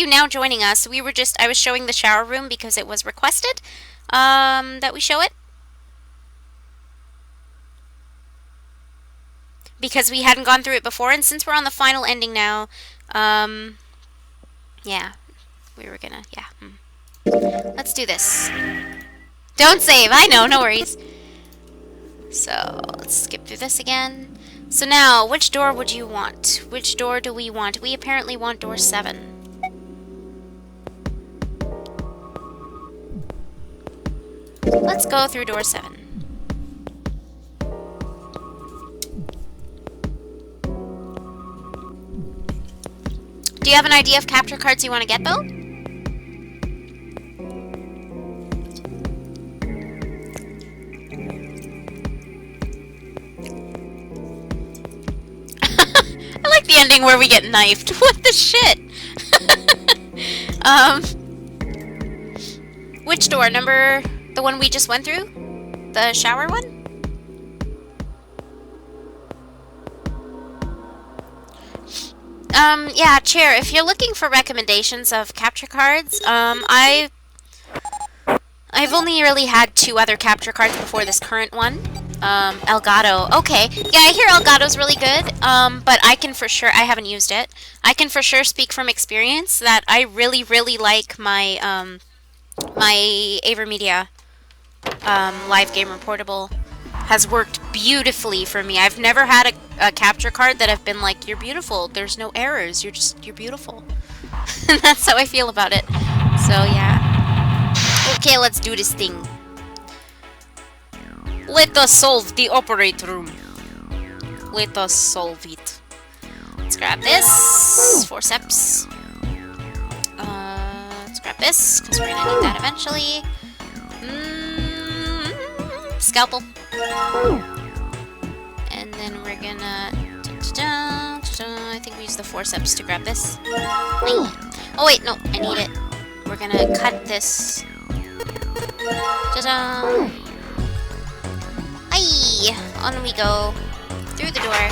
you now joining us. I was showing the shower room because it was requested that we show it. Because we hadn't gone through it before, and since we're on the final ending now, yeah, we were gonna, yeah. Let's do this. Don't save, I know, no worries. So, let's skip through this again. So now, which door would you want? Which door do we want? We apparently want door 7. Let's go through door 7. Do you have an idea of capture cards you want to get, though? I like the ending where we get knifed. What the shit? Which door? The one we just went through? The shower one? Yeah, Chair, if you're looking for recommendations of capture cards, I've only really had 2 other capture cards before this current one. Elgato. Okay. Yeah, I hear Elgato's really good, but I can for sure, I haven't used it. I can for sure speak from experience that I really, really like my, my AverMedia, live game reportable. Has worked beautifully for me. I've never had a capture card that I've been like, you're beautiful, there's no errors, you're beautiful. And that's how I feel about it. So yeah. Okay, let's do this thing. Let us solve the operate room. Let us solve it. Let's grab this. Forceps. Let's grab this, because we're gonna need that eventually. Scalpel. And then we're gonna... I think we use the forceps to grab this. Oh wait, no, I need it. We're gonna cut this. Ta-da! Aye! On we go. Through the door.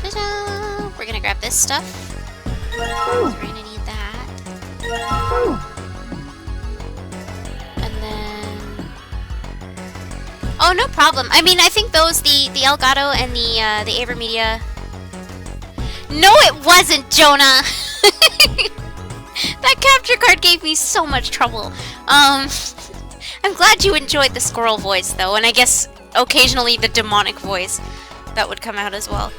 Ta-da! We're gonna grab this stuff. We're gonna need that. And then... Oh, no problem. I mean, I think those, the Elgato and the AverMedia... No, it wasn't, Jonah! That capture card gave me so much trouble. I'm glad you enjoyed the squirrel voice, though, and I guess occasionally the demonic voice that would come out as well.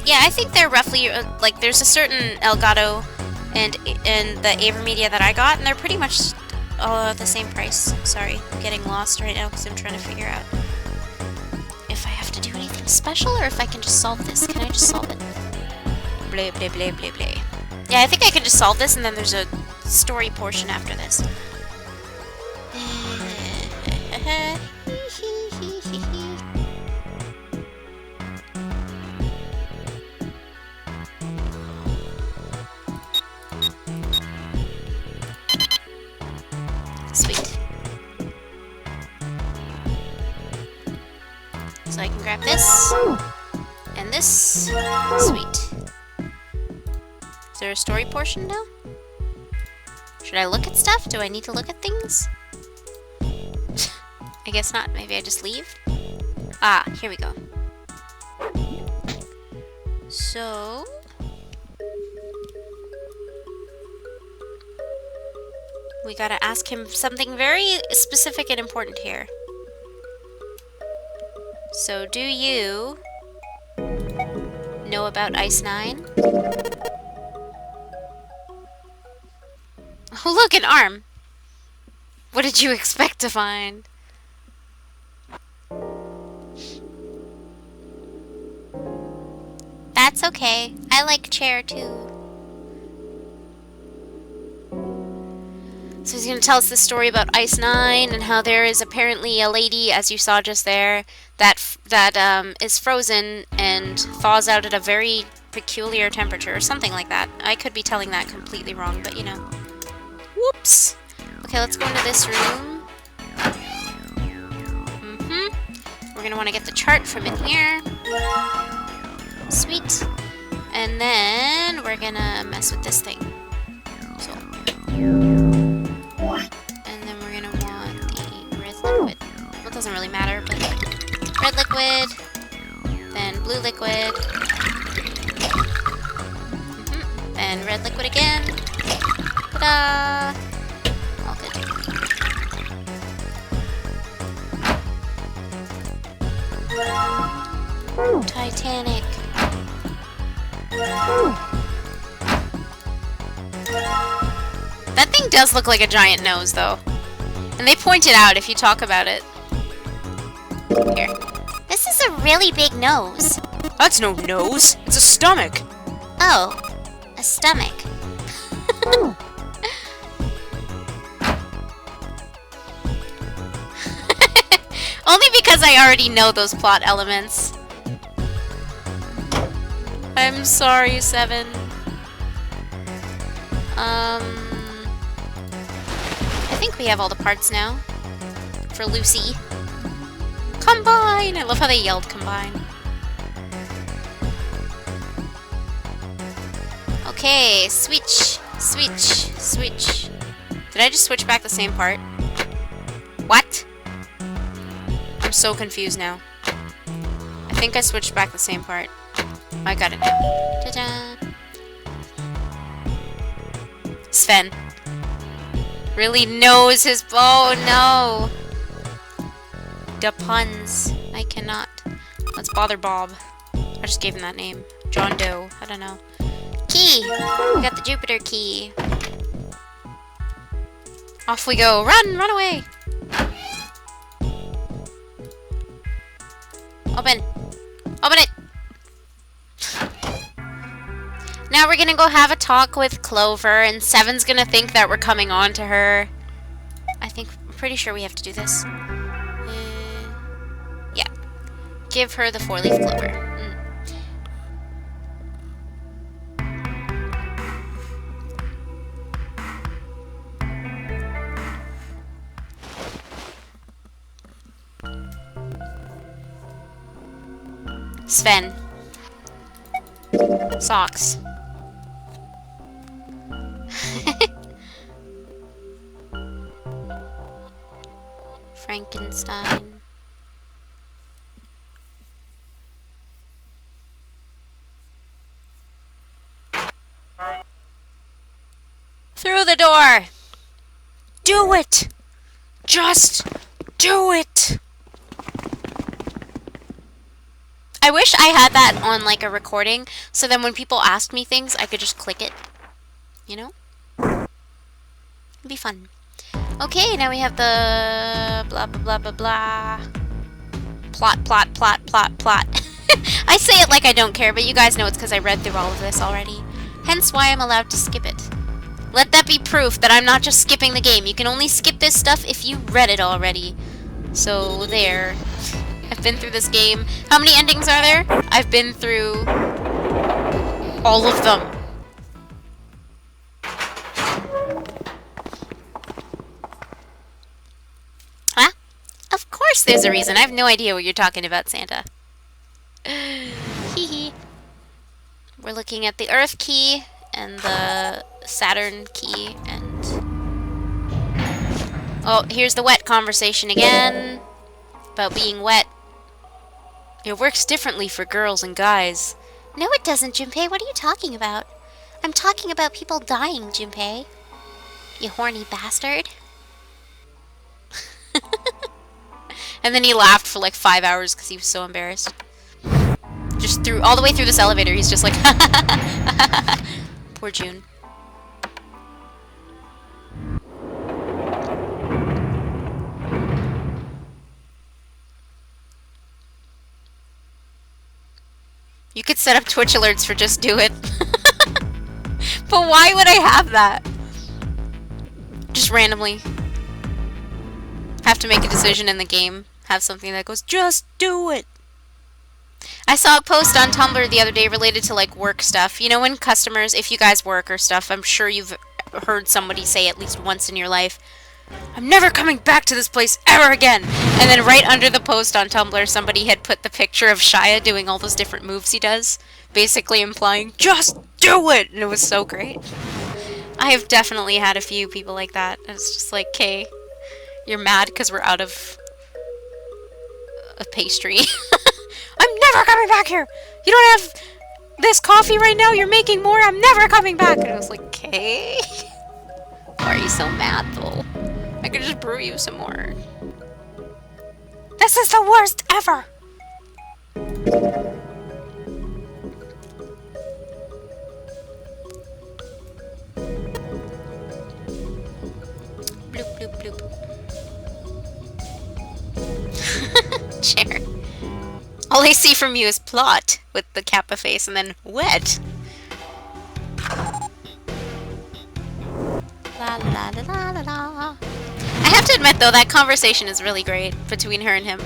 Yeah, I think they're roughly, like, there's a certain Elgato and the AverMedia that I got, and they're pretty much the same price. Sorry, I'm getting lost right now because I'm trying to figure out if I have to do anything special or if I can just solve this. Can I just solve it? Blah, blah, blah, blah, blah. Yeah, I think I can just solve this, and then there's a story portion after this. Sweet. So I can grab this, and this. Sweet. Is there a story portion now? Should I look at stuff? Do I need to look at things? I guess not. Maybe I just leave? Ah, here we go. So... we gotta ask him something very specific and important here. So, do you know about Ice 9? Oh, look, an arm! What did you expect to find? That's okay. I like chair too. So he's going to tell us the story about Ice 9 and how there is apparently a lady, as you saw just there, that is frozen and thaws out at a very peculiar temperature or something like that. I could be telling that completely wrong, but you know. Whoops! Okay, let's go into this room. We're going to want to get the chart from in here. Sweet. And then we're gonna mess with this thing. So. And then we're gonna want the red liquid. Well, it doesn't really matter, but red liquid, then blue liquid, then red liquid again. Ta-da! All good. Titanic. That thing does look like a giant nose, though. And they point it out if you talk about it. Here. This is a really big nose. That's no nose. It's a stomach. Oh, a stomach. Only because I already know those plot elements. I'm sorry, 7. I think we have all the parts now. For Lucy. Combine! I love how they yelled combine. Okay, switch, switch, switch. Did I just switch back the same part? What? I'm so confused now. I think I switched back the same part. I got it now. Ta-da! Sven. Really knows his... Oh, no! The puns. I cannot. Let's bother Bob. I just gave him that name. John Doe. I don't know. Key! We got the Jupiter key. Off we go. Run! Run away! Open! Open it! Now we're gonna go have a talk with Clover, and 7's gonna think that we're coming on to her. I'm pretty sure we have to do this. Yeah. Give her the 4-leaf clover. Sven. Socks. Frankenstein. Through the door! Do it! Just do it! I wish I had that on like a recording, so then when people asked me things, I could just click it. You know? It'd be fun. Okay, now we have the blah blah blah blah blah. Plot, plot, plot, plot, plot. I say it like I don't care, but you guys know it's because I read through all of this already. Hence why I'm allowed to skip it. Let that be proof that I'm not just skipping the game. You can only skip this stuff if you read it already. So, there. I've been through this game. How many endings are there? I've been through all of them. Huh? Of course there's a reason. I have no idea what you're talking about, Santa. Hee hee. We're looking at the Earth key and the Saturn key and... Oh, here's the wet conversation again. About being wet. It works differently for girls and guys. No, it doesn't, Junpei. What are you talking about? I'm talking about people dying, Junpei. You horny bastard. And then he laughed for like 5 hours because he was so embarrassed. Just all the way through this elevator, he's just like, poor June. You could set up Twitch alerts for just do it. But why would I have that? Just randomly. Have to make a decision in the game. Have something that goes, just do it. I saw a post on Tumblr the other day related to like work stuff. You know, when customers, if you guys work or stuff, I'm sure you've heard somebody say at least once in your life, I'm never coming back to this place ever again. And then right under the post on Tumblr, somebody had put the picture of Shia doing all those different moves he does, basically implying, just do it! And it was so great. I have definitely had a few people like that. It's just like, okay, you're mad because we're out of a pastry. I'm never coming back here. You don't have this coffee right now. You're making more. I'm never coming back. And I was like, okay. Why are you so mad, though? I could just brew you some more. This is the worst ever. Bloop, bloop, bloop. Chair. All I see from you is plot with the Kappa face and then wet. La la la la la la. I have to admit though, that conversation is really great between her and him.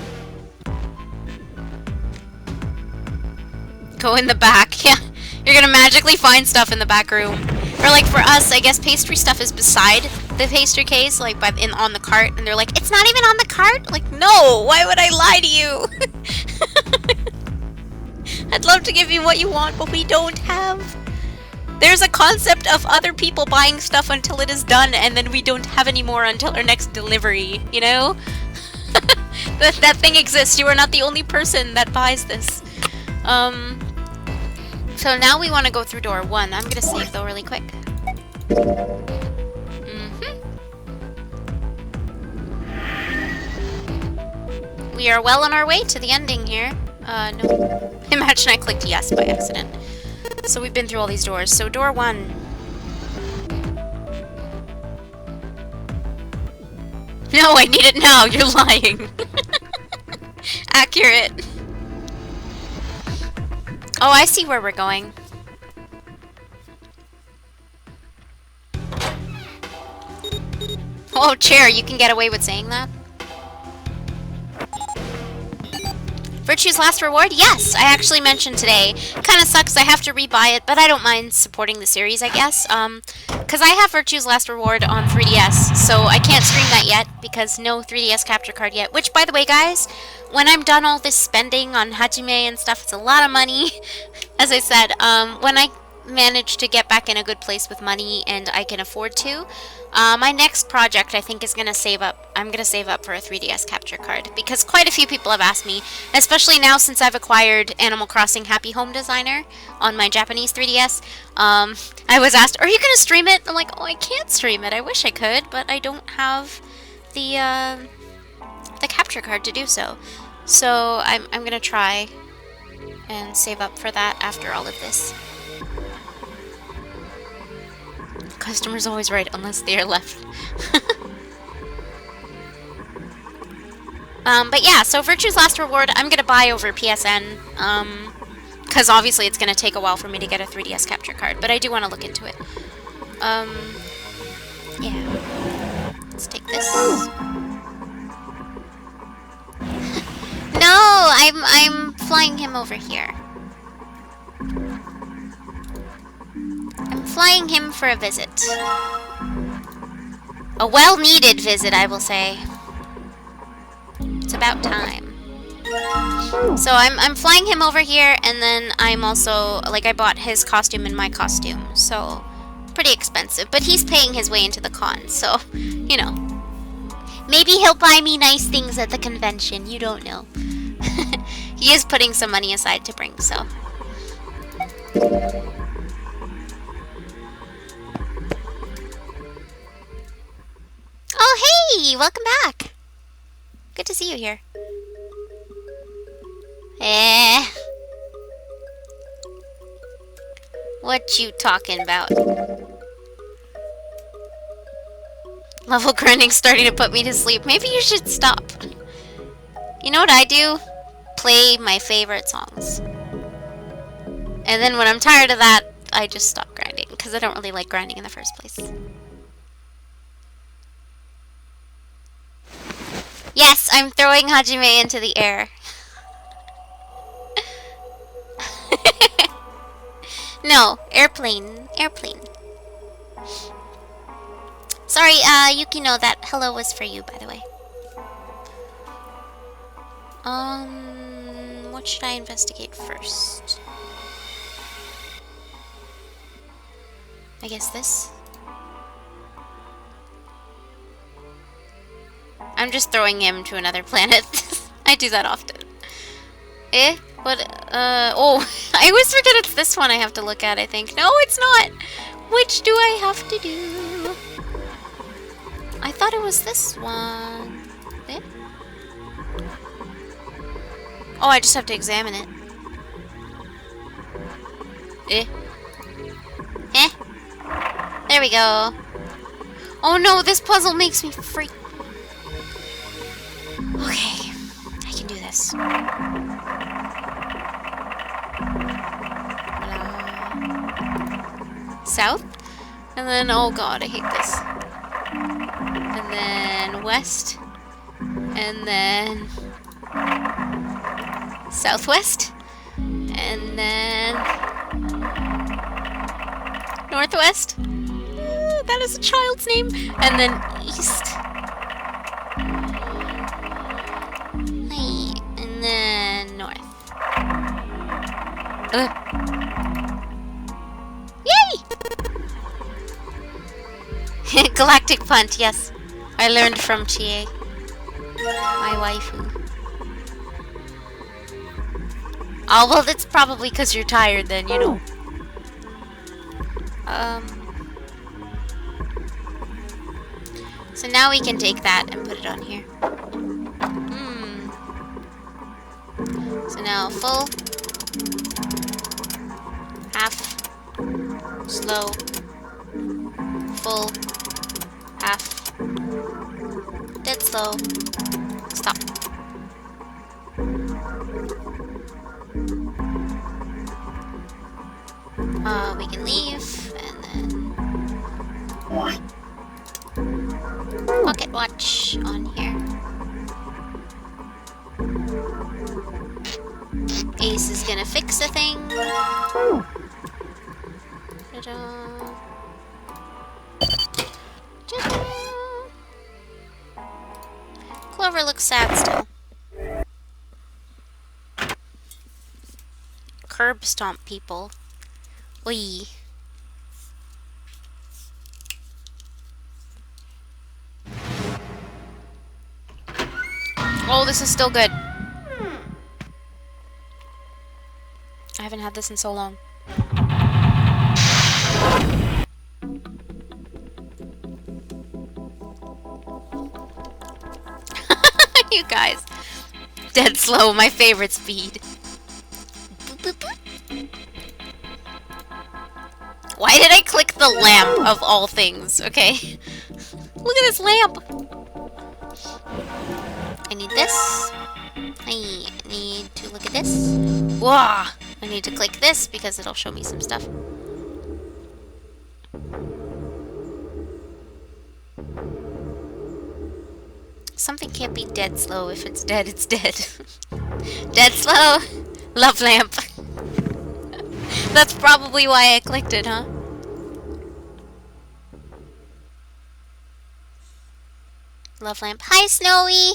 Go in the back, yeah. You're gonna magically find stuff in the back room. Or like for us, I guess pastry stuff is beside the pastry case, like on the cart, and they're like, it's not even on the cart? Like, no, why would I lie to you? I'd love to give you what you want, but we don't have. There's a concept of other people buying stuff until it is done, and then we don't have any more until our next delivery, you know? that thing exists. You are not the only person that buys this. So now we want to go through door 1. I'm gonna save though really quick. We are well on our way to the ending here. No. Imagine I clicked yes by accident. So we've been through all these doors. So door 1. No, I need it now. You're lying. Accurate. Oh, I see where we're going. Oh, chair, you can get away with saying that? Virtue's Last Reward? Yes, I actually mentioned today. Kinda sucks, I have to rebuy it, but I don't mind supporting the series, I guess. Because I have Virtue's Last Reward on 3DS, so I can't stream that yet, because no 3DS capture card yet. Which, by the way, guys, when I'm done all this spending on Hajime and stuff, it's a lot of money. As I said, when I manage to get back in a good place with money and I can afford to, my next project I think is going to save up. I'm going to save up for a 3DS capture card because quite a few people have asked me, especially now since I've acquired Animal Crossing Happy Home Designer on my Japanese 3DS. I was asked, are you going to stream it? I'm like, oh, I can't stream it. I wish I could, but I don't have the capture card to do so. So I'm going to try and save up for that after all of this. Customer's always right, unless they are left. But yeah, so Virtue's Last Reward, I'm gonna buy over PSN, because obviously it's gonna take a while for me to get a 3DS capture card, but I do want to look into it. Yeah. Let's take this. No, I'm flying him over here. I'm flying him for a visit. A well-needed visit, I will say. It's about time. So I'm flying him over here, and then I'm also, like, I bought his costume and my costume, so pretty expensive. But he's paying his way into the con, so, you know. Maybe he'll buy me nice things at the convention, you don't know. He is putting some money aside to bring, so. Oh, hey! Welcome back! Good to see you here. What you talking about? Level grinding starting to put me to sleep. Maybe you should stop. You know what I do? Play my favorite songs. And then when I'm tired of that, I just stop grinding. Because I don't really like grinding in the first place. Yes, I'm throwing Hajime into the air. No, airplane. Airplane. Sorry, Yukino, that hello was for you, by the way. What should I investigate first? I guess this? I'm just throwing him to another planet. I do that often. Eh? What? Oh, I always forget it's this one I have to look at, I think. No, it's not! Which do I have to do? I thought it was this one. Eh? Oh, I just have to examine it. Eh? Eh? There we go. Oh no, this puzzle makes me freak. Okay, I can do this. South? And then, oh god, I hate this. And then west. And then southwest. And then northwest. That is a child's name. And then east. And then north. Yay! Galactic punt, yes. I learned from Chie, my waifu. Oh, well, that's probably because you're tired then, you know. So now we can take that and put it on here. So now full, half, slow, full, half, dead slow, stop. We can leave, and then pocket watch on here. Ace is gonna fix a thing. Ta-da. Ta-da. Clover looks sad still. Curb stomp people. Oi. Oh, this is still good. I haven't had this in so long. You guys. Dead slow, my favorite speed. Boop, boop, boop. Why did I click the lamp of all things? Okay. Look at this lamp. I need this. I need to look at this. Whoa! I need to click this because it'll show me some stuff. Something can't be dead slow. If it's dead, it's dead. Dead slow. Love lamp. That's probably why I clicked it, huh? Love lamp. Hi, Snowy!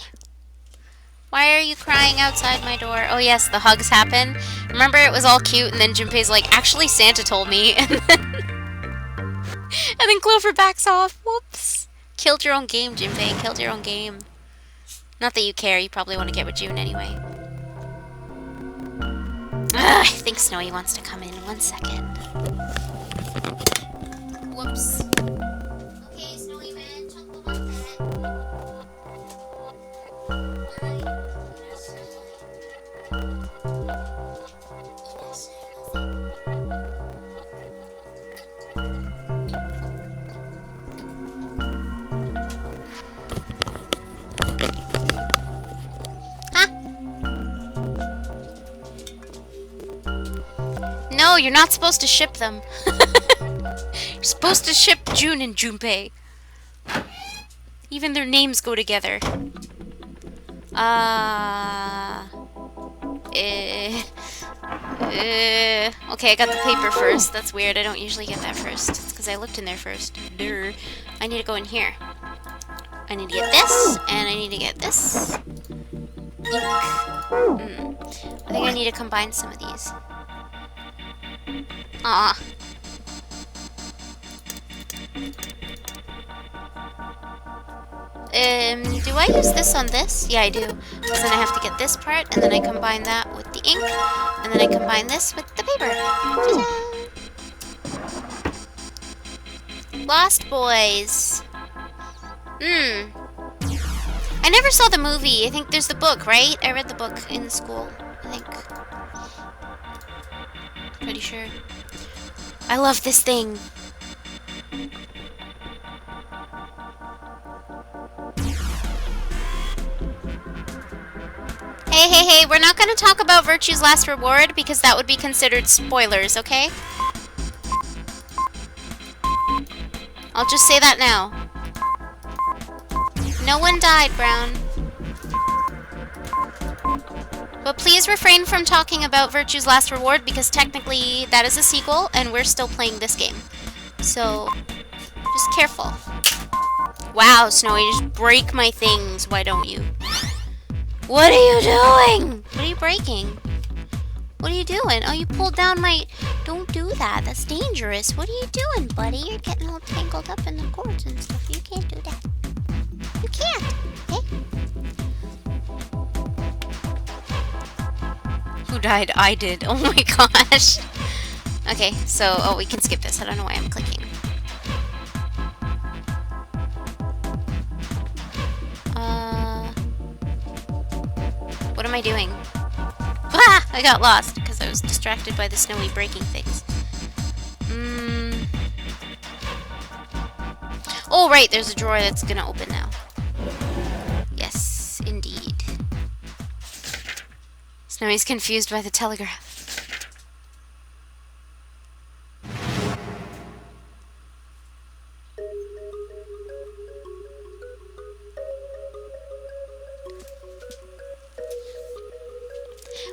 Why are you crying outside my door? Oh yes, the hugs happen. Remember it was all cute and then Junpei's like, actually Santa told me. And then Clover backs off. Whoops. Killed your own game, Junpei. Killed your own game. Not that you care, you probably want to get with June anyway. I think Snowy wants to come in 1 second. Whoops. Okay, Snowy man, chunk the one No, you're not supposed to ship them. You're supposed to ship June and Junpei. Even their names go together. Okay, I got the paper first. That's weird. I don't usually get that first. It's because I looked in there first. Durr. I need to go in here. I need to get this, and I need to get this. Ink. I think I need to combine some of these. Aw. Do I use this on this? Yeah, I do. Because then I have to get this part, and then I combine that with the ink, and then I combine this with the paper. Ta-da! Lost Boys. I never saw the movie. I think there's the book, right? I read the book in school, I think. Pretty sure. I love this thing. Hey, we're not going to talk about Virtue's Last Reward because that would be considered spoilers, okay? I'll just say that now. No one died, Brown. But please refrain from talking about Virtue's Last Reward because technically that is a sequel and we're still playing this game. So, just careful. Wow, Snowy, just break my things, why don't you? What are you doing? What are you breaking? What are you doing? Oh, you pulled down my... Don't do that. That's dangerous. What are you doing, buddy? You're getting all tangled up in the cords and stuff. You can't do that. You can't. Okay? Who died? I did. Oh my gosh. Okay, so... Oh, we can skip this. I don't know why I'm clicking. What am I doing? Ah! I got lost because I was distracted by the Snowy breaking things. Oh, right, there's a drawer that's gonna open now. Yes, indeed. Snowy's confused by the telegraph.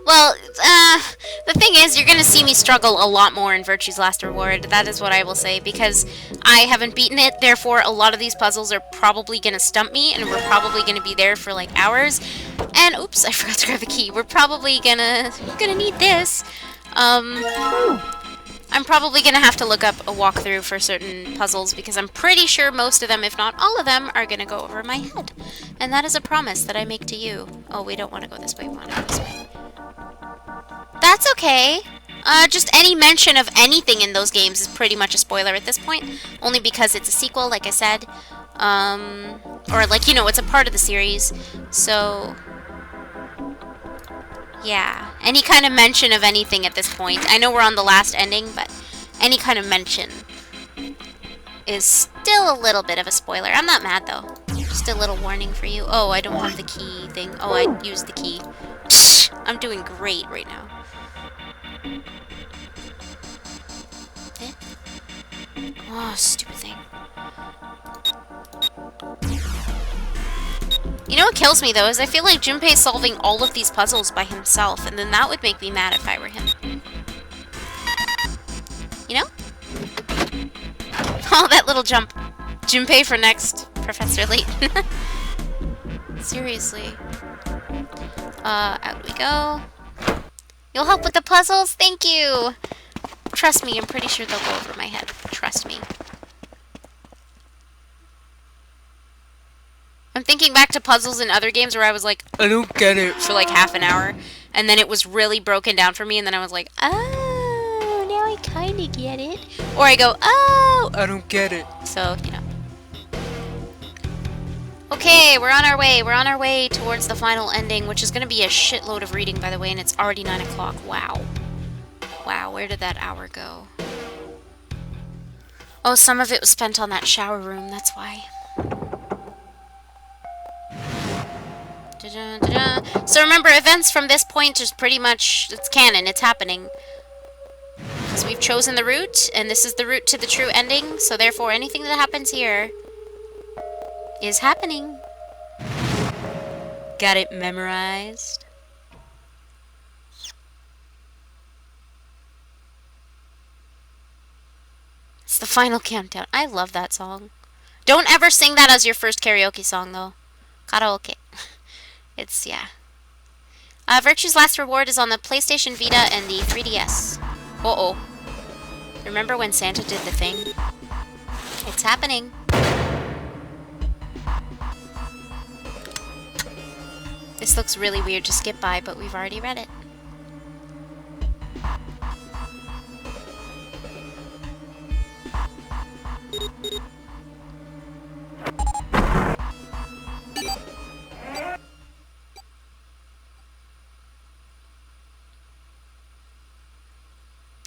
Well, the thing is, you're gonna see me struggle a lot more in Virtue's Last Reward. That is what I will say, because I haven't beaten it, therefore a lot of these puzzles are probably gonna stump me, and we're probably gonna be there for, like, hours. And, oops, I forgot to grab a key. We're probably gonna need this. I'm probably gonna have to look up a walkthrough for certain puzzles, because I'm pretty sure most of them, if not all of them, are gonna go over my head. And that is a promise that I make to you. Oh, we don't want to go this way, we want to go this way. That's okay. Just any mention of anything in those games is pretty much a spoiler at this point. Only because it's a sequel, like I said. Or, like, you know, it's a part of the series. So, yeah. Any kind of mention of anything at this point. I know we're on the last ending, but any kind of mention is still a little bit of a spoiler. I'm not mad, though. Just a little warning for you. Oh, I don't have the key thing. Oh, I used the key. I'm doing great right now. Oh, stupid thing. You know what kills me, though, is I feel like Junpei's solving all of these puzzles by himself, and then that would make me mad if I were him. You know? Oh, that little jump. Junpei for next, Professor Layton. Seriously. Out we go. You'll help with the puzzles? Thank you! Trust me, I'm pretty sure they'll go over my head. Trust me. I'm thinking back to puzzles in other games where I was like, I don't get it, for like half an hour. And then it was really broken down for me, and then I was like, oh, now I kinda get it. Or I go, oh, I don't get it. So, you know. Okay, we're on our way. We're on our way towards the final ending, which is going to be a shitload of reading, by the way, and it's already 9 o'clock. Wow. Wow, where did that hour go? Oh, some of it was spent on that shower room, that's why. Da-da, da-da. So remember, events from this point is pretty much, it's canon, it's happening. Because we've chosen the route, and this is the route to the true ending, so therefore anything that happens here is happening. Got it memorized? the final countdown. I love that song. Don't ever sing that as your first karaoke song, though. Karaoke. It's, yeah. Virtue's last reward is on the PlayStation Vita and the 3DS. Uh-oh. Remember when Santa did the thing? It's happening. This looks really weird to skip by, but we've already read it.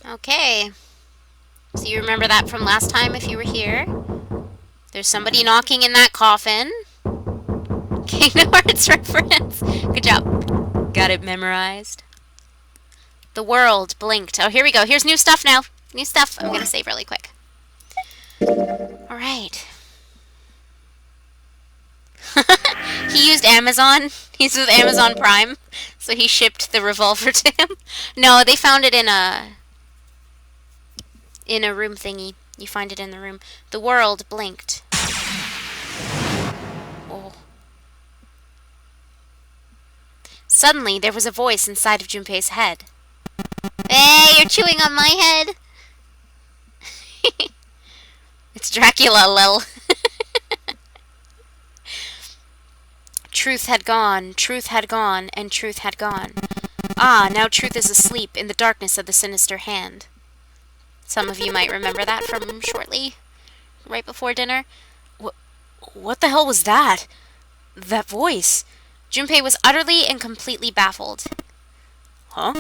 Okay. So you remember that from last time if you were here. There's somebody knocking in that coffin. Kingdom Hearts reference. Good job. Got it memorized. The world blinked. Oh, here we go. Here's new stuff now. New stuff. I'm going to save really quick. Alright. He used Amazon. He's with Amazon Prime. So he shipped the revolver to him. No, they found it in a room thingy. You find it in the room. The world blinked. Oh. Suddenly, there was a voice inside of Junpei's head. Hey, you're chewing on my head. It's Dracula, lol. Truth had gone, and truth had gone. Ah, now truth is asleep in the darkness of the sinister hand. Some of you might remember that from shortly, right before dinner. What the hell was that? That voice? Junpei was utterly and completely baffled. Huh?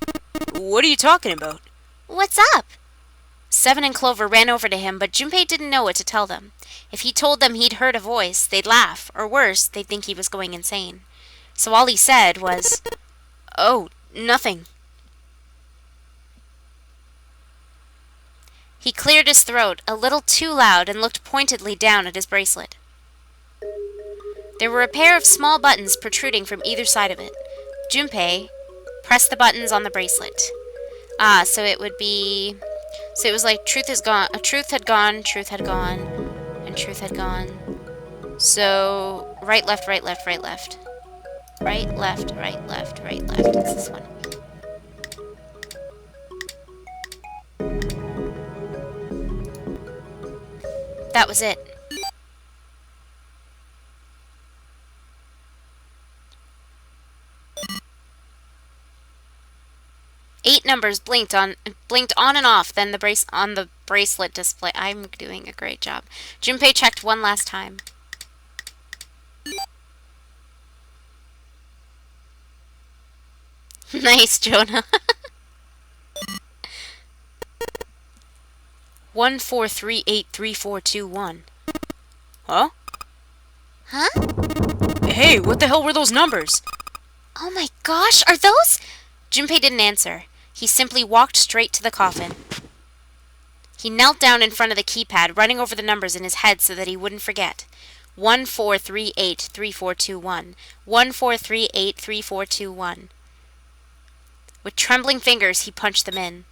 What are you talking about? What's up? Seven and Clover ran over to him, but Junpei didn't know what to tell them. If he told them he'd heard a voice, they'd laugh, or worse, they'd think he was going insane. So all he said was, "Oh, nothing." He cleared his throat a little too loud and looked pointedly down at his bracelet. There were a pair of small buttons protruding from either side of it. Junpei pressed the buttons on the bracelet. Ah, so it would be... So it was like truth is gone, truth had gone, truth had gone, and truth had gone. So right, left, right, left, right, left. Right, left, right, left, right, left. It's this one. That was it. Eight numbers blinked on and off, then on the bracelet display. I'm doing a great job. Junpei checked one last time. Nice, Jonah. 14383421. Huh? Huh? Hey, what the hell were those numbers? Oh my gosh, are those? Junpei didn't answer. He simply walked straight to the coffin. He knelt down in front of the keypad, running over the numbers in his head so that he wouldn't forget. 14383421. 14383421. With trembling fingers, he punched them in.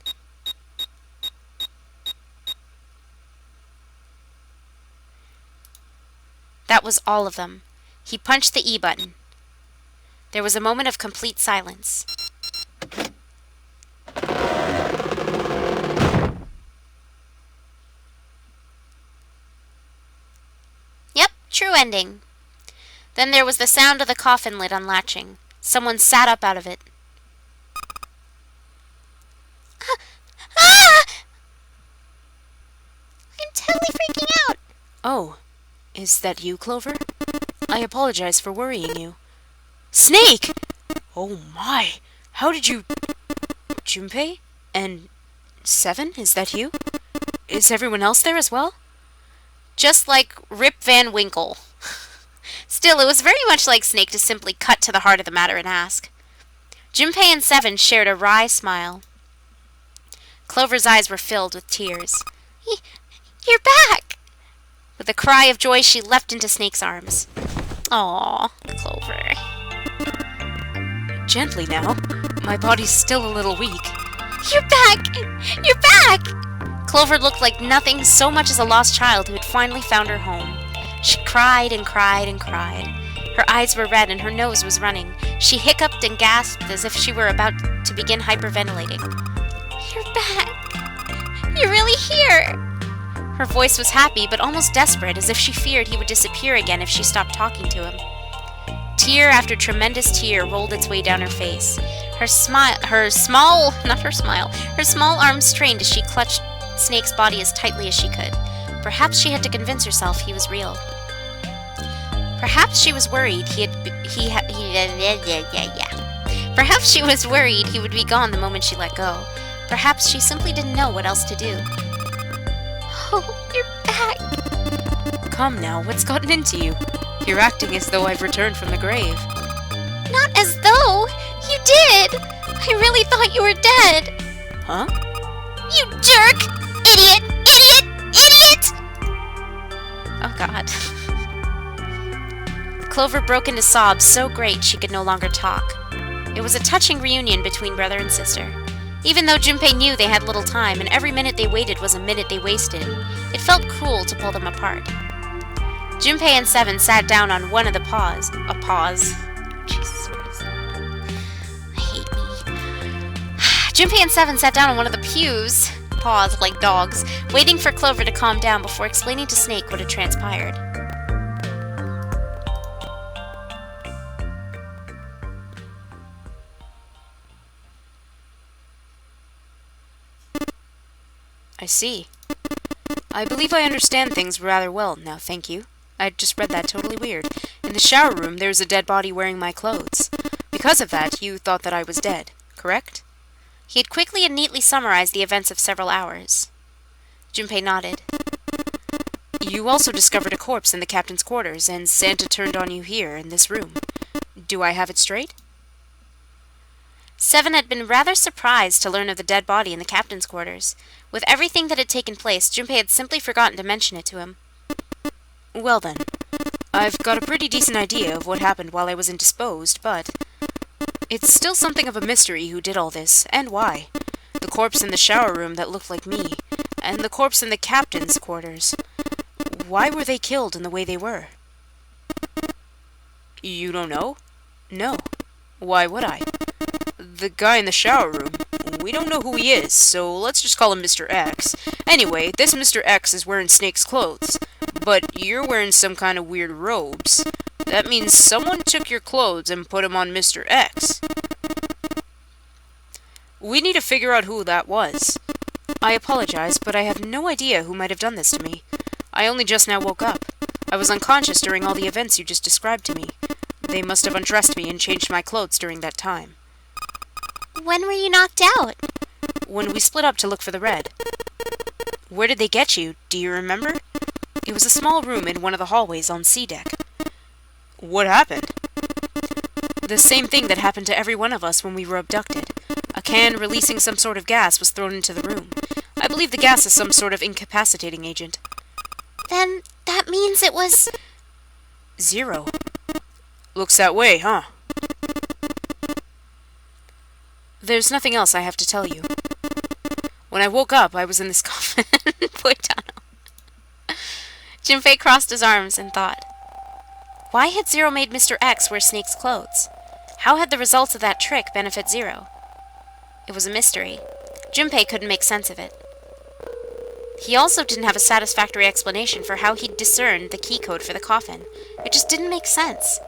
That was all of them. He punched the E button. There was a moment of complete silence. Yep, true ending. Then there was the sound of the coffin lid unlatching. Someone sat up out of it. Ah! I'm totally freaking out. Oh, is that you, Clover? I apologize for worrying you. Snake! Oh my, how did you... Junpei? And Seven, is that you? Is everyone else there as well? Just like Rip Van Winkle. Still, it was very much like Snake to simply cut to the heart of the matter and ask. Junpei and Seven shared a wry smile. Clover's eyes were filled with tears. You're back! With a cry of joy, she leapt into Snake's arms. Aww, Clover. Gently now. My body's still a little weak. You're back! You're back! Clover looked like nothing so much as a lost child who had finally found her home. She cried and cried and cried. Her eyes were red and her nose was running. She hiccuped and gasped as if she were about to begin hyperventilating. "You're back! You're really here!" Her voice was happy but almost desperate, as if she feared he would disappear again if she stopped talking to him. Tear after tremendous tear rolled its way down her face. Her small arms strained as she clutched Snake's body as tightly as she could. Perhaps she had to convince herself he was real. Perhaps she was worried Perhaps she was worried he would be gone the moment she let go. Perhaps she simply didn't know what else to do. "Oh, you're back!" Come now, what's gotten into you? You're acting as though I've returned from the grave. "Not as though! You did! I really thought you were dead!" Huh? "You jerk! Idiot! Idiot! Idiot!" Oh god. Clover broke into sobs so great she could no longer talk. It was a touching reunion between brother and sister. Even though Junpei knew they had little time and every minute they waited was a minute they wasted, it felt cruel to pull them apart. Junpei and Seven sat down on one of the paws. Jesus Christ. I hate me. Junpei and Seven sat down on one of the pews, paws like dogs, waiting for Clover to calm down before explaining to Snake what had transpired. I see. I believe I understand things rather well now, thank you. I just read that totally weird. In the shower room, there was a dead body wearing my clothes. Because of that, you thought that I was dead, correct? He had quickly and neatly summarized the events of several hours. Junpei nodded. You also discovered a corpse in the captain's quarters, and Santa turned on you here, in this room. Do I have it straight? Seven had been rather surprised to learn of the dead body in the captain's quarters. With everything that had taken place, Junpei had simply forgotten to mention it to him. Well then, I've got a pretty decent idea of what happened while I was indisposed, but it's still something of a mystery who did all this, and why. The corpse in the shower room that looked like me, and the corpse in the captain's quarters. Why were they killed in the way they were? You don't know? No. Why would I? The guy in the shower room, we don't know who he is, so let's just call him Mr. X. Anyway, this Mr. X is wearing Snake's clothes, but you're wearing some kind of weird robes. That means someone took your clothes and put them on Mr. X. We need to figure out who that was. I apologize, but I have no idea who might have done this to me. I only just now woke up. I was unconscious during all the events you just described to me. They must have undressed me and changed my clothes during that time. When were you knocked out? When we split up to look for the red. Where did they get you? Do you remember? It was a small room in one of the hallways on C deck. What happened? The same thing that happened to every one of us when we were abducted. A can releasing some sort of gas was thrown into the room. I believe the gas is some sort of incapacitating agent. Then that means it was... Zero. Looks that way, huh? There's nothing else I have to tell you. When I woke up, I was in this coffin. Poor Tano. Junpei crossed his arms and thought. Why had Zero made Mr. X wear Snake's clothes? How had the results of that trick benefit Zero? It was a mystery. Junpei couldn't make sense of it. He also didn't have a satisfactory explanation for how he'd discerned the key code for the coffin. It just didn't make sense.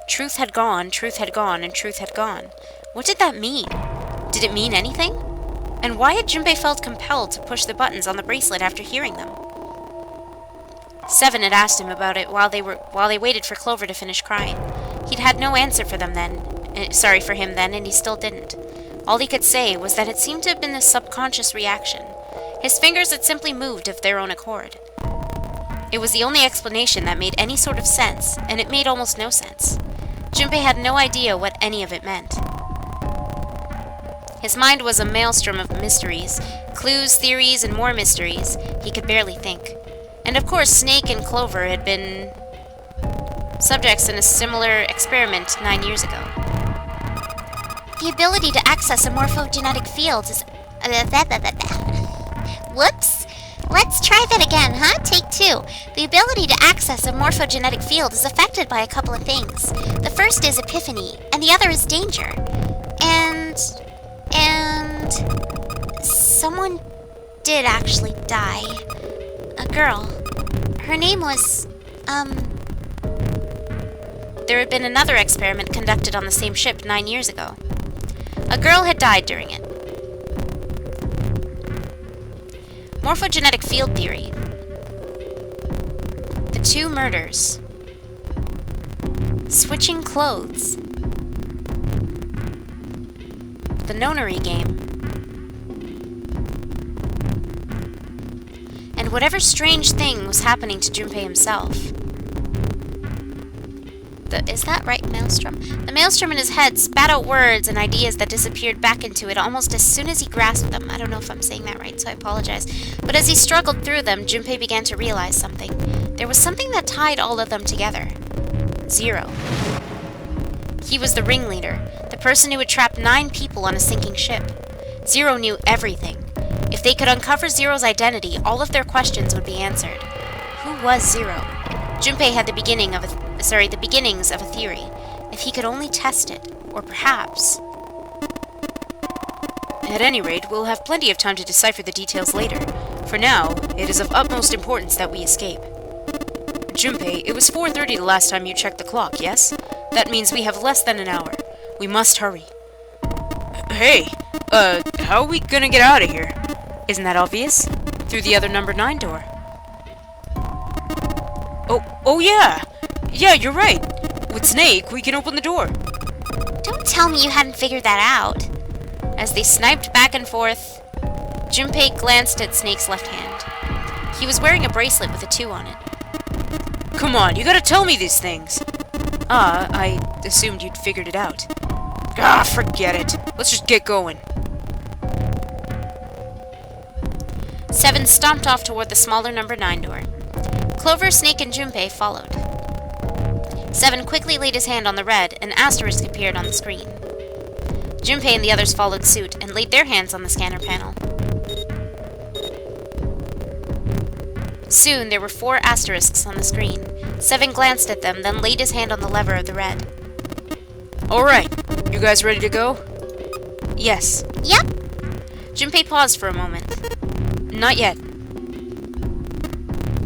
Truth had gone, and truth had gone. What did that mean? Did it mean anything? And why had Junpei felt compelled to push the buttons on the bracelet after hearing them? Seven had asked him about it while they waited for Clover to finish crying. He'd had no answer for him then, and he still didn't. All he could say was that it seemed to have been a subconscious reaction. His fingers had simply moved of their own accord. It was the only explanation that made any sort of sense, and it made almost no sense. Junpei had no idea what any of it meant. His mind was a maelstrom of mysteries, clues, theories, and more mysteries. He could barely think. And of course, Snake and Clover had been subjects in a similar experiment 9 years ago. The ability to access a morphogenetic field is... Whoops! Let's try that again, huh? Take 2. The ability to access a morphogenetic field is affected by a couple of things. The first is epiphany, and the other is danger. And someone did actually die. A girl. Her name was, There had been another experiment conducted on the same ship 9 years ago. A girl had died during it. Morphogenetic field theory. The 2 murders. Switching clothes. The nonary game. And whatever strange thing was happening to Junpei himself. Is that right, Maelstrom? The maelstrom in his head spat out words and ideas that disappeared back into it almost as soon as he grasped them. I don't know if I'm saying that right, so I apologize. But as he struggled through them, Junpei began to realize something. There was something that tied all of them together. Zero. He was the ringleader, the person who had trapped 9 people on a sinking ship. Zero knew everything. If they could uncover Zero's identity, all of their questions would be answered. Who was Zero? Junpei had the beginnings of a theory. If he could only test it, or perhaps... At any rate, we'll have plenty of time to decipher the details later. For now, it is of utmost importance that we escape. Junpei, it was 4:30 the last time you checked the clock, yes? That means we have less than an hour. We must hurry. Hey, how are we gonna get out of here? Isn't that obvious? Through the other number 9 door. Oh yeah! Yeah, you're right. With Snake, we can open the door. Don't tell me you hadn't figured that out. As they sniped back and forth, Junpei glanced at Snake's left hand. He was wearing a bracelet with a 2 on it. Come on, you gotta tell me these things. I assumed you'd figured it out. Forget it. Let's just get going. 7 stomped off toward the smaller number 9 door. Clover, Snake, and Junpei followed. 7 quickly laid his hand on the red, an asterisk appeared on the screen. Junpei and the others followed suit and laid their hands on the scanner panel. Soon, there were 4 asterisks on the screen. 7 glanced at them, then laid his hand on the lever of the red. Alright, you guys ready to go? Yes. Yep. Junpei paused for a moment. Not yet.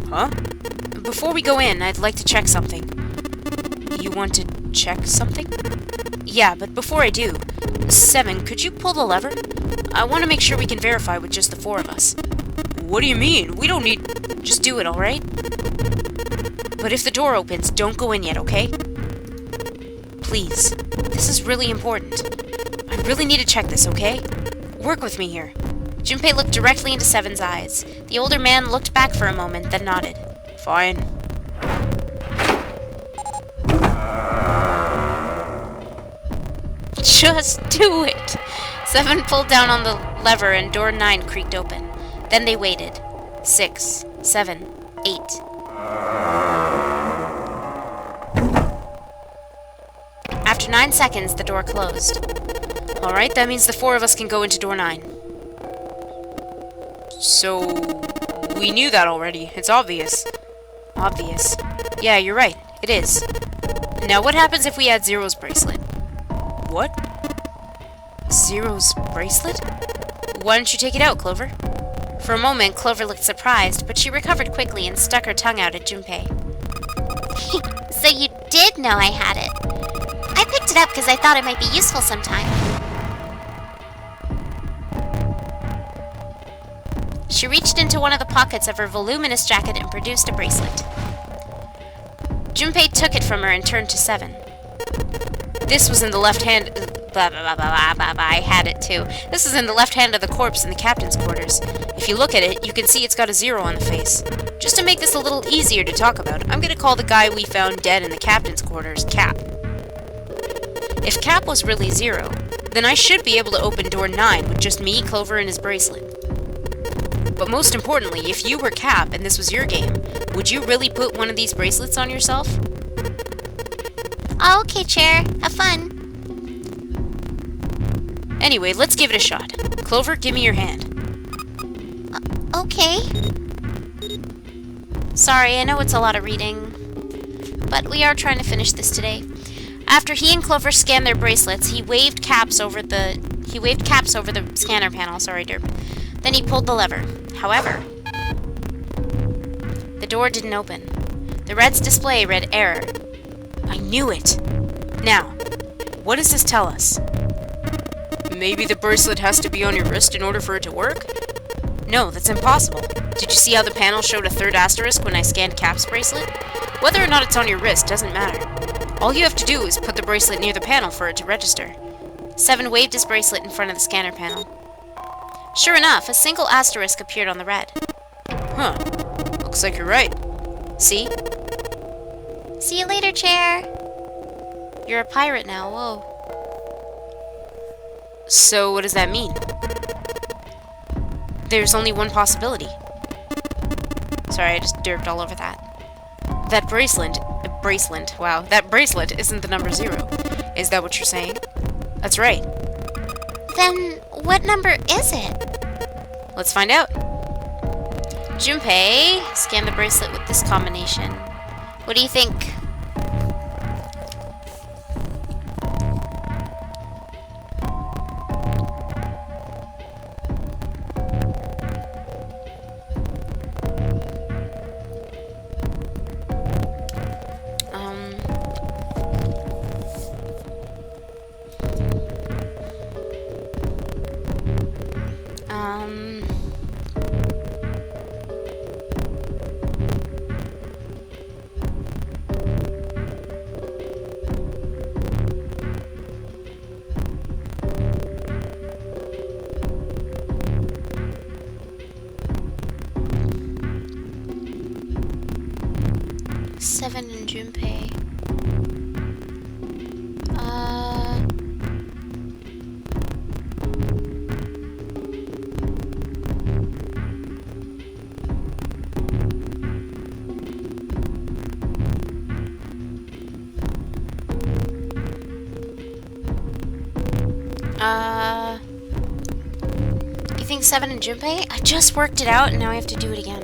Huh? Before we go in, I'd like to check something. You want to check something? Yeah, but before I do, 7, could you pull the lever? I want to make sure we can verify with just the 4 of us. What do you mean? We don't need... Just do it, alright? But if the door opens, don't go in yet, okay? Please. This is really important. I really need to check this, okay? Work with me here. Junpei looked directly into 7's eyes. The older man looked back for a moment, then nodded. Fine. Just do it! 7 pulled down on the lever and door 9 creaked open. Then they waited. 6, 7, 8. After 9 seconds, the door closed. Alright, that means the 4 of us can go into door 9. So... we knew that already. It's obvious. Obvious. Yeah, you're right. It is. Now what happens if we add Zero's bracelet? What? Zero's bracelet? Why don't you take it out, Clover? For a moment, Clover looked surprised, but she recovered quickly and stuck her tongue out at Junpei. So you did know I had it. I picked it up because I thought it might be useful sometime. She reached into one of the pockets of her voluminous jacket and produced a bracelet. Junpei took it from her and turned to 7. This was in the left hand... Blah, blah, blah, blah, blah, blah, I had it too. This is in the left hand of the corpse in the captain's quarters. If you look at it, you can see it's got a 0 on the face. Just to make this a little easier to talk about, I'm gonna call the guy we found dead in the captain's quarters Cap. If Cap was really 0, then I should be able to open door 9 with just me, Clover, and his bracelet. But most importantly, if you were Cap and this was your game, would you really put one of these bracelets on yourself? Oh, okay, Chair. Have fun. Anyway, let's give it a shot. Clover, give me your hand. Okay. Sorry, I know it's a lot of reading, but we are trying to finish this today. After he and Clover scanned their bracelets, he waved caps over the scanner panel. Sorry, Derp. Then he pulled the lever. However, the door didn't open. The red's display read error. I knew it! Now, what does this tell us? Maybe the bracelet has to be on your wrist in order for it to work? No, that's impossible. Did you see how the panel showed a third asterisk when I scanned Cap's bracelet? Whether or not it's on your wrist doesn't matter. All you have to do is put the bracelet near the panel for it to register. Seven waved his bracelet in front of the scanner panel. Sure enough, a single asterisk appeared on the red. Huh. Looks like you're right. See? See you later, chair. You're a pirate now, whoa. So what does that mean? There's only one possibility. Sorry, I just derped all over that. That bracelet isn't the number 0. Is that what you're saying? That's right. Then, what number is it? Let's find out. Junpei scanned the bracelet with this combination. What do you think? Seven and Junpei. You think Seven and Junpei? I just worked it out and now I have to do it again.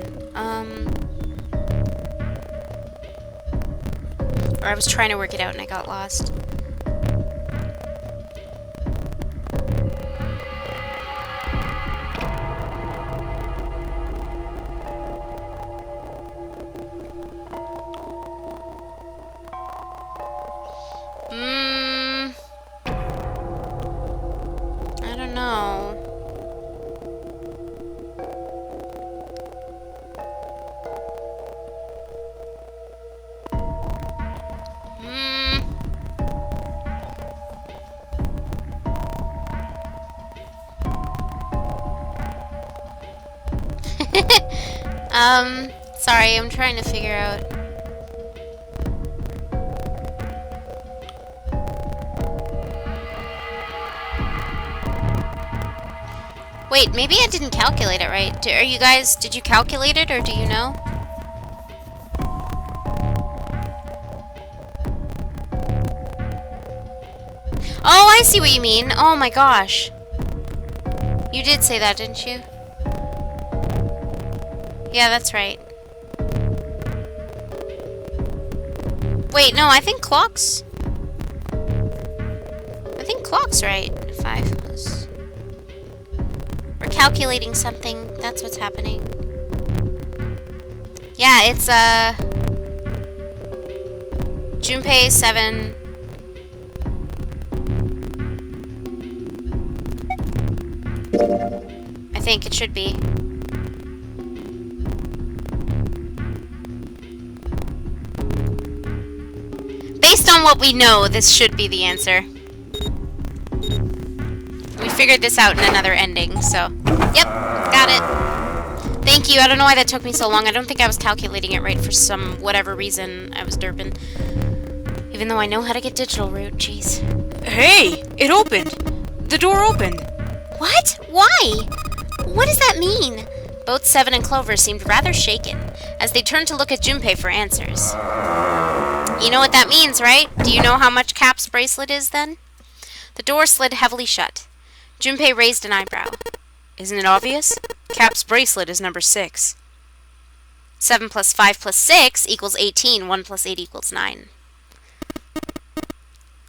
Or I was trying to work it out and I got lost. I don't know. Sorry, I'm trying to figure out. Wait, maybe I didn't calculate it right. Did you calculate it, or do you know? Oh, I see what you mean. Oh my gosh. You did say that, didn't you? Yeah, that's right. Wait, no, I think clock's right. 5 plus. We're calculating something. That's what's happening. Yeah, it's, Junpei 7. I think it should be. Based on what we know, this should be the answer. We figured this out in another ending, so... Yep, got it. Thank you, I don't know why that took me so long. I don't think I was calculating it right for some whatever reason I was derping. Even though I know how to get digital root, jeez. Hey! It opened! The door opened! What? Why? What does that mean? Both Seven and Clover seemed rather shaken as they turned to look at Junpei for answers. You know what that means, right? Do you know how much Cap's bracelet is, then? The door slid heavily shut. Junpei raised an eyebrow. Isn't it obvious? Cap's bracelet is number 6. 7 plus 5 plus 6 equals 18. 1 plus 8 equals 9.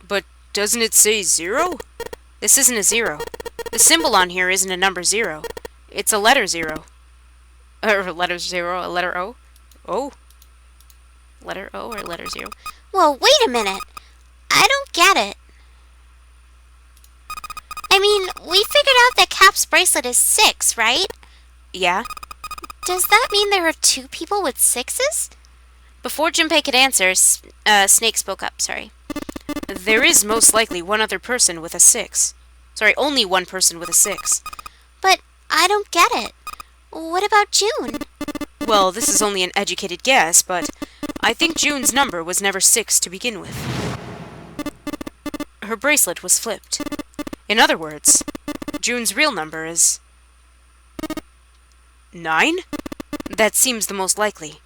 But doesn't it say 0? This isn't a 0. The symbol on here isn't a number 0. It's a letter 0. Or letter 0, a letter O? O? Letter O or letter 0? Whoa, wait a minute. I don't get it. I mean, we figured out that Cap's bracelet is 6, right? Yeah? Does that mean there are 2 people with 6s? Before Junpei could answer, Snake spoke up, sorry. There is most likely one other person with a 6. Sorry, only one person with a 6. But I don't get it. What about June? Well, this is only an educated guess, but I think June's number was never 6 to begin with. Her bracelet was flipped. In other words, June's real number is 9? That seems the most likely.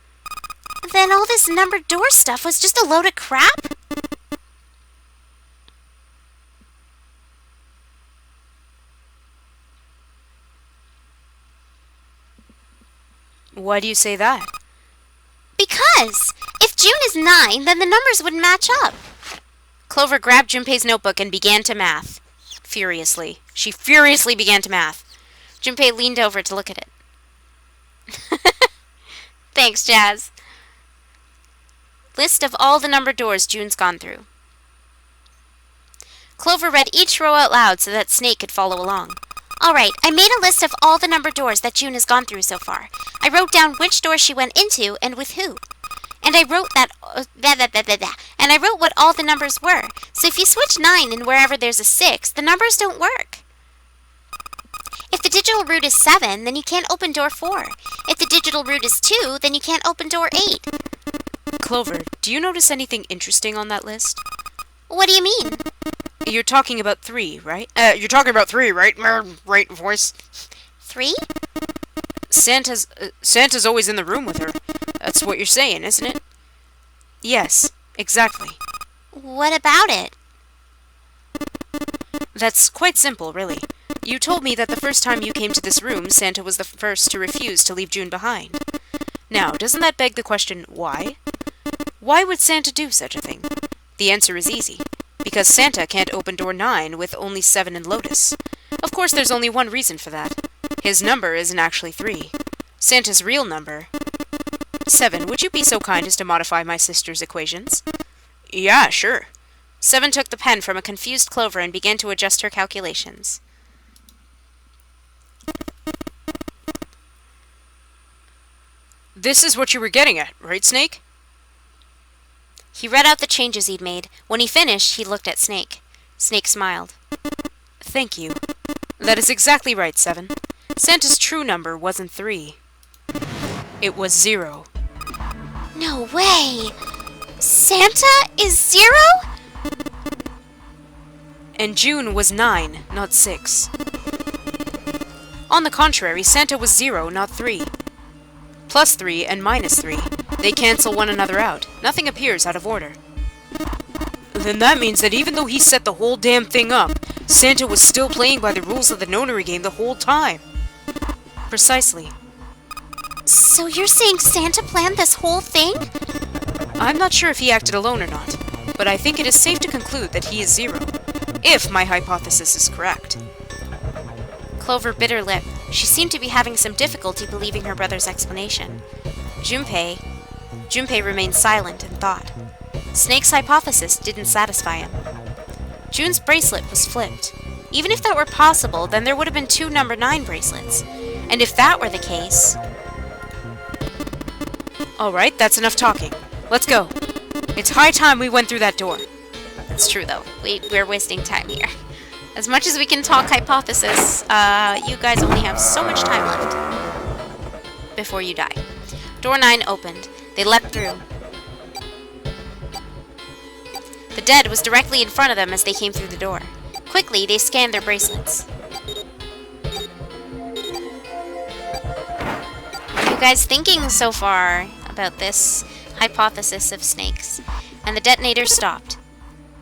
Then all this numbered door stuff was just a load of crap? Why do you say that? Because if June is 9, then the numbers would match up. Clover grabbed Junpei's notebook and began to math. Furiously. She furiously began to math. Junpei leaned over to look at it. Thanks, Jazz. List of all the numbered doors June's gone through. Clover read each row out loud so that Snake could follow along. Alright, I made a list of all the numbered doors that June has gone through so far. I wrote down which door she went into and with who. And I wrote and I wrote what all the numbers were. So if you switch 9 and wherever there's a 6, the numbers don't work. If the digital root is 7, then you can't open door 4. If the digital root is 2, then you can't open door 8. Clover, do you notice anything interesting on that list? What do you mean? You're talking about 3, right? You're talking about 3, right? Right voice. 3? Santa's always in the room with her. That's what you're saying, isn't it? Yes, exactly. What about it? That's quite simple, really. You told me that the first time you came to this room, Santa was the first to refuse to leave June behind. Now, doesn't that beg the question, why? Why would Santa do such a thing? The answer is easy. Because Santa can't open door 9 with only 7 in Lotus. Of course, there's only one reason for that. His number isn't actually 3. Santa's real number... 7, would you be so kind as to modify my sister's equations? Yeah, sure. 7 took the pen from a confused Clover and began to adjust her calculations. This is what you were getting at, right, Snake? He read out the changes he'd made. When he finished, he looked at Snake. Snake smiled. Thank you. That is exactly right, 7. Santa's true number wasn't 3. It was 0. No way! Santa is 0? And June was 9, not 6. On the contrary, Santa was 0, not 3. Plus 3 and minus 3. They cancel one another out. Nothing appears out of order. Then that means that even though he set the whole damn thing up, Santa was still playing by the rules of the nonary game the whole time. Precisely. So you're saying Santa planned this whole thing? I'm not sure if he acted alone or not, but I think it is safe to conclude that he is 0, if my hypothesis is correct. Clover bit her lip. She seemed to be having some difficulty believing her brother's explanation. Junpei remained silent and thought. Snake's hypothesis didn't satisfy him. June's bracelet was flipped. Even if that were possible, then there would have been 2 number 9 bracelets. And if that were the case... Alright, that's enough talking. Let's go. It's high time we went through that door. It's true, though. We're wasting time here. As much as we can talk hypothesis, you guys only have so much time left before you die. Door 9 opened. They leapt through. The dead was directly in front of them as they came through the door. Quickly, they scanned their bracelets. What are you guys thinking so far about this hypothesis of snakes? And the detonator stopped.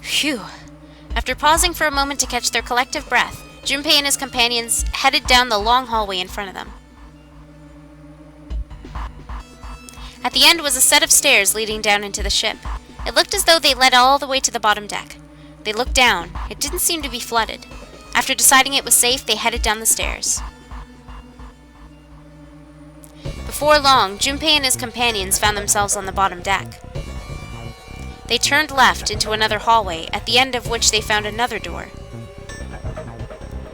Phew. After pausing for a moment to catch their collective breath, Junpei and his companions headed down the long hallway in front of them. At the end was a set of stairs leading down into the ship. It looked as though they led all the way to the bottom deck. They looked down. It didn't seem to be flooded. After deciding it was safe, they headed down the stairs. Before long, Junpei and his companions found themselves on the bottom deck. They turned left into another hallway, at the end of which they found another door.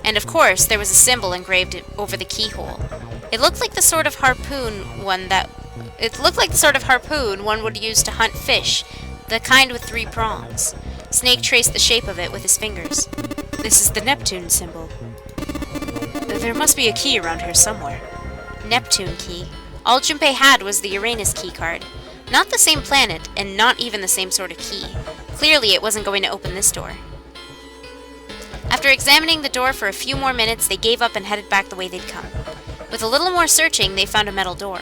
And of course, there was a symbol engraved over the keyhole. It looked like the sort of harpoon one would use to hunt fish, the kind with 3 prongs. Snake traced the shape of it with his fingers. This is the Neptune symbol. There must be a key around here somewhere. Neptune key. All Junpei had was the Uranus key card. Not the same planet, and not even the same sort of key. Clearly, it wasn't going to open this door. After examining the door for a few more minutes, they gave up and headed back the way they'd come. With a little more searching, they found a metal door.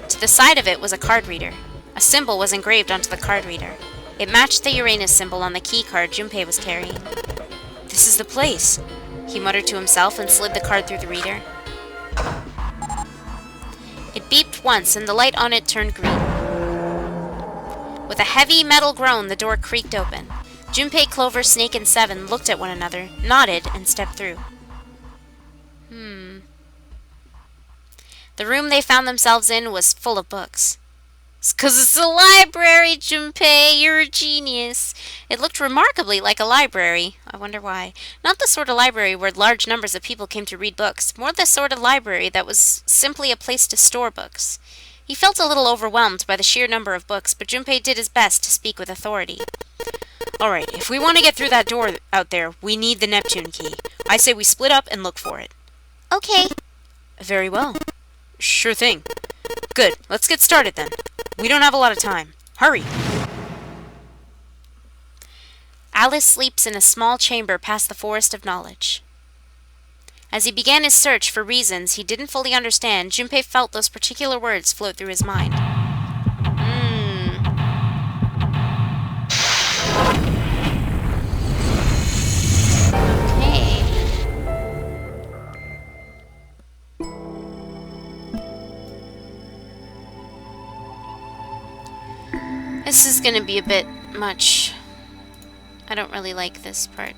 To the side of it was a card reader. A symbol was engraved onto the card reader. It matched the Uranus symbol on the key card Junpei was carrying. This is the place, he muttered to himself and slid the card through the reader. It beeped once, and the light on it turned green. With a heavy metal groan, the door creaked open. Junpei, Clover, Snake, and Seven looked at one another, nodded, and stepped through. The room they found themselves in was full of books. "It's 'cause it's a library, Junpei. You're a genius." It looked remarkably like a library. I wonder why. Not the sort of library where large numbers of people came to read books. More the sort of library that was simply a place to store books. He felt a little overwhelmed by the sheer number of books, but Junpei did his best to speak with authority. Alright, if we want to get through that door out there, we need the Neptune key. I say we split up and look for it. Okay. Very well. Sure thing. Good, let's get started then. We don't have a lot of time. Hurry! Alice sleeps in a small chamber past the Forest of Knowledge. As he began his search for reasons he didn't fully understand, Junpei felt those particular words float through his mind. Okay. This is gonna be a bit much. I don't really like this part,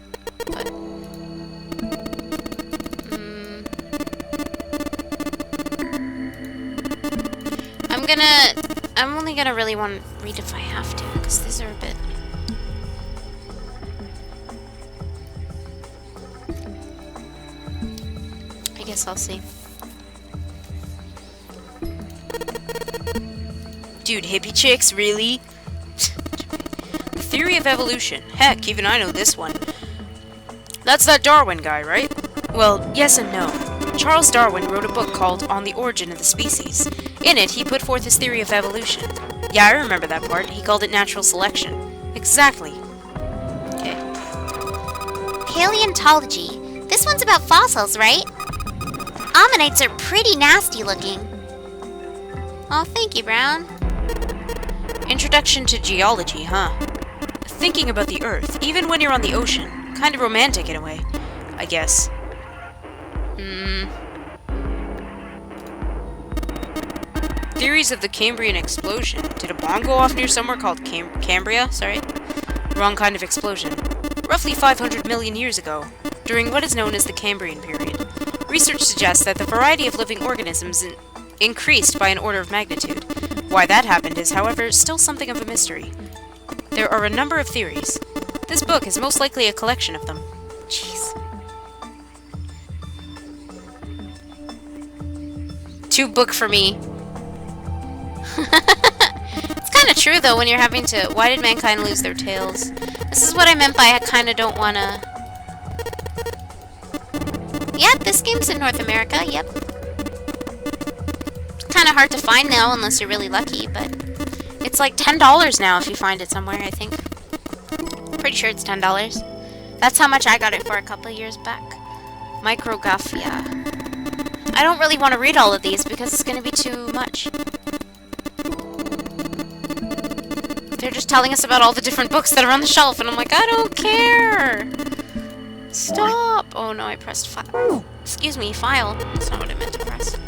but... I'm only gonna really want to read if I have to, because these are a bit... I guess I'll see. Dude, hippie chicks, really? The theory of evolution. Heck, even I know this one. That's that Darwin guy, right? Well, yes and no. Charles Darwin wrote a book called On the Origin of the Species. In it, he put forth his theory of evolution. Yeah, I remember that part. He called it natural selection. Exactly. Okay. Paleontology. This one's about fossils, right? Ammonites are pretty nasty looking. Oh, thank you, Brown. Introduction to geology, huh? Thinking about the Earth, even when you're on the ocean. Kind of romantic in a way, I guess. Theories of the Cambrian explosion. Did a bomb go off near somewhere called Cambria? Sorry. Wrong kind of explosion. Roughly 500 million years ago, during what is known as the Cambrian period. Research suggests that the variety of living organisms increased by an order of magnitude. Why that happened is, however, still something of a mystery. There are a number of theories. This book is most likely a collection of them. Jeez. Too book for me. It's kind of true, though, when you're having to... Why did mankind lose their tails? This is what I meant by I kind of don't want to... Yeah, this game's in North America, yep. It's kind of hard to find now, unless you're really lucky, but... It's like $10 now if you find it somewhere, I think. Pretty sure it's $10. That's how much I got it for a couple of years back. Micrographia. I don't really want to read all of these because it's going to be too much. They're just telling us about all the different books that are on the shelf, and I'm like, I don't care! Stop! Oh no, I pressed file. Excuse me, file. That's not what I meant to press.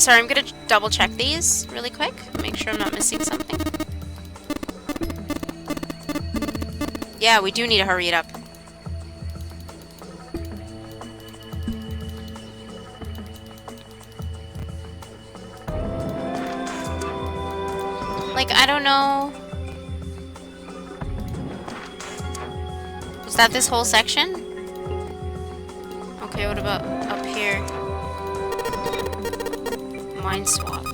Sorry, I'm gonna double check these really quick. Make sure I'm not missing something. Yeah, we do need to hurry it up. Like, I don't know. Was that this whole section? Okay, what about up here? Mind swap.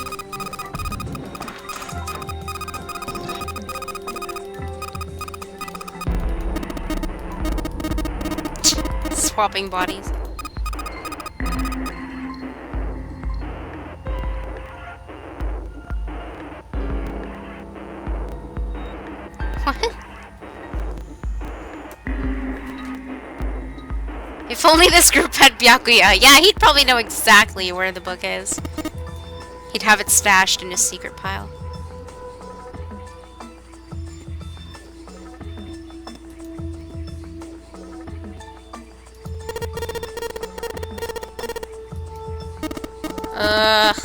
Swapping bodies. What? If only this group had Byakuya. Yeah, he'd probably know exactly where the book is. He'd have it stashed in his secret pile. Ugh.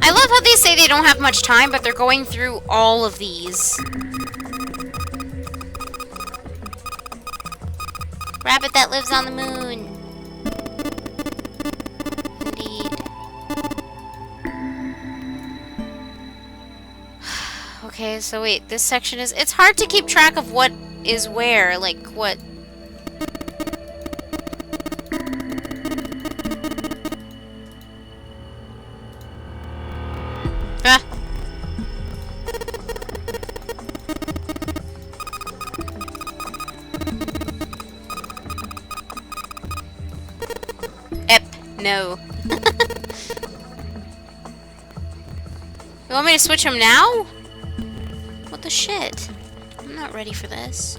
I love how they say they don't have much time, but they're going through all of these. Rabbit that lives on the moon. Indeed. Okay, so wait, this section is... It's hard to keep track of what is where, like, what... Ah! No. You want me to switch them now? What the shit? I'm not ready for this.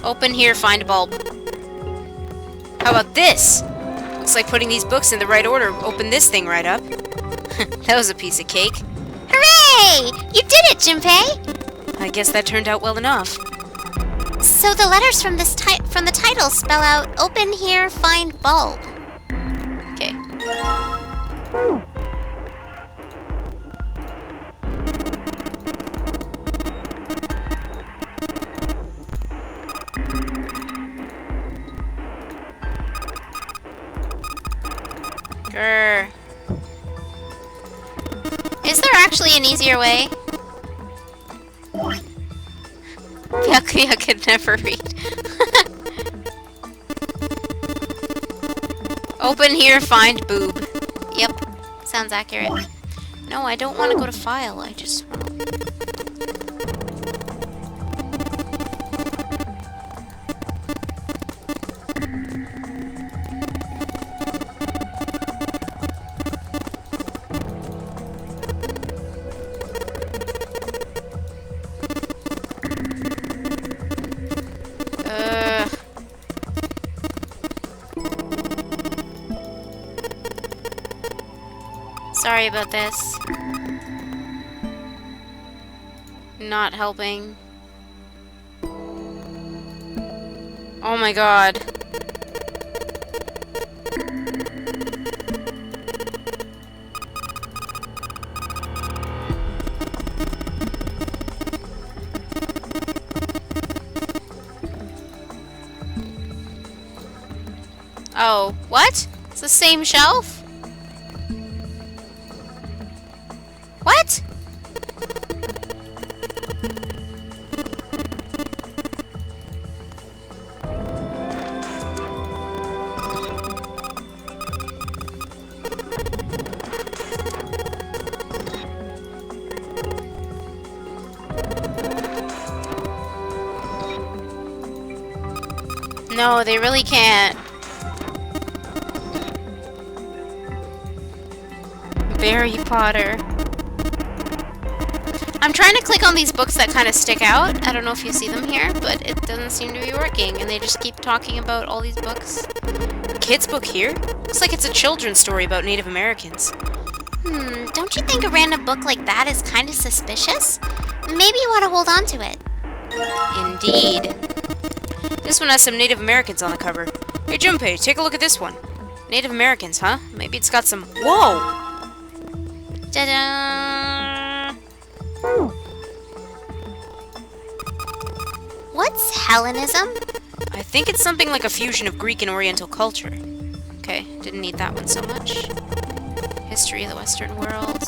Open here, find bulb. How about this? Looks like putting these books in the right order. Open this thing right up. That was a piece of cake. Hooray! You did it, Junpei! I guess that turned out well enough. So the letters from this from the title spell out "Open here, find bulb." Okay. Grr. Is there actually an easier way? Byakuya could never read. Open here, find boob. Yep, sounds accurate. No, I don't want to go to file. I just want to... Sorry about this. Not helping. Oh my god. Oh, what? It's the same shelf? What? No, they really can't. Harry Potter. I'm trying to click on these books that kind of stick out. I don't know if you see them here, but it doesn't seem to be working. And they just keep talking about all these books. Kid's book here? Looks like it's a children's story about Native Americans. Don't you think a random book like that is kind of suspicious? Maybe you want to hold on to it. Indeed. This one has some Native Americans on the cover. Hey, Junpei, take a look at this one. Native Americans, huh? Maybe it's got some... Whoa! Ta-da! What's Hellenism? I think it's something like a fusion of Greek and Oriental culture. Okay, didn't need that one so much. History of the Western world.